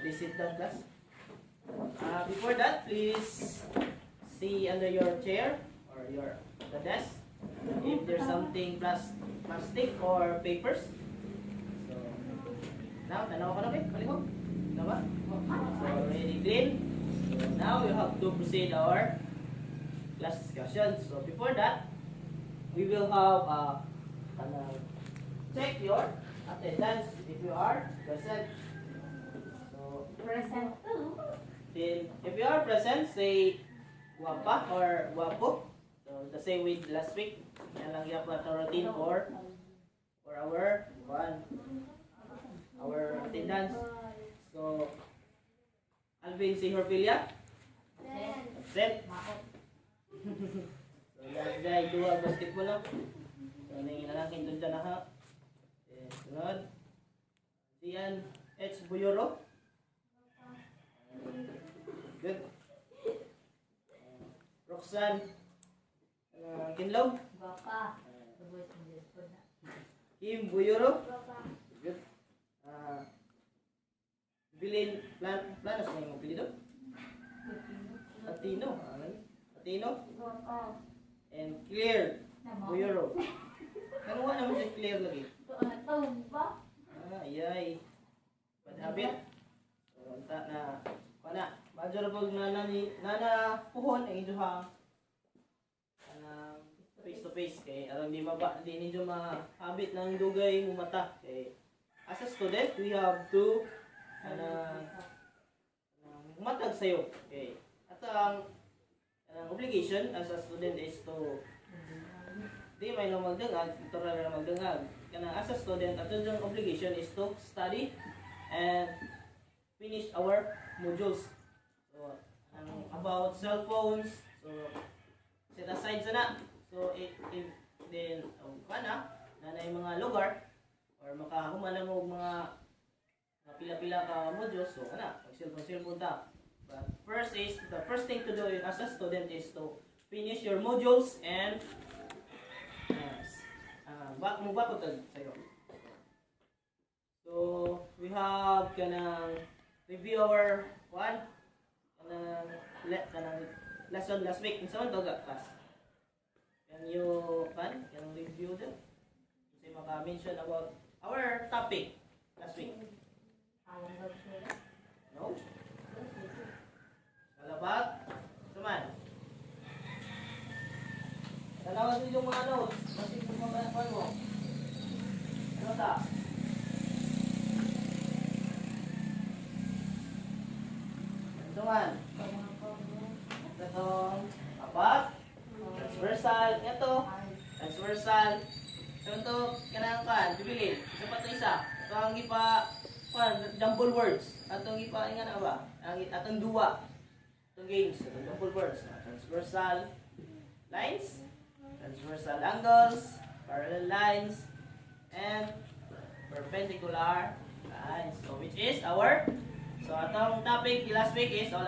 please sit down, class. Before that, please see under your chair or the desk if there's something plastic or papers. So now, tanaw ka na ba? Palihog? Diba? So already clean. So now we have to proceed our class discussion. So before that, we will have check your attendance if you are present. So Present. then if you are present, say guapa or guapo. So the same with last week. Yan lang yung routine for our attendance. So Alvin, say Horfilia. Present. So last guy, dua basketball lang. So nangin na lang kintunta na ha. Sunod. Sian H. Buyoro. Good. Roxanne Kinlog. Kim Buyoro. Good. Bilin Planos na yung apelido. Atino. Atino. And Claire Buyoro. Ano nga naman si Claire lagi? Ayay. Bad habit. So, unta na. Kana, majorable na puhon ang inyong face to face kay aron di ninyo mahabit ng dugay mo mata kay as a student we have to matag sayo okay at ang obligation as a student is to di may lang magdangag tutorial na magdangag kana as a student at yung obligation is to study and finish our modules. So about cell phones, so set aside sana. So if then kana na yung mga lugar or makahuman mo mga pila-pila ka modules, so kana mag-cellphone ta. But the first thing to do as a student is to finish your modules and mubakot sa'yo. So we have kanang review our kanang lesson last week. Unsa man to class? Can you review them? Kasi maka-mention about our topic last week. No? Kalabat? Saman? Tanawan din yung mga notes. Kasi kung mga mo. Ano ta? Saman? Itong apat. Transversal. Ito. Transversal. So ito, kanang kan, bibilin. Isa pa ito isa. Ito ang ipa, jumble words. Atong ipa, nga na ba? Atong duwa. Itong games. Itong jumble words. Transversal lines. Transversal angles. Parallel lines. And perpendicular lines. So which is our, so atong topic last week is all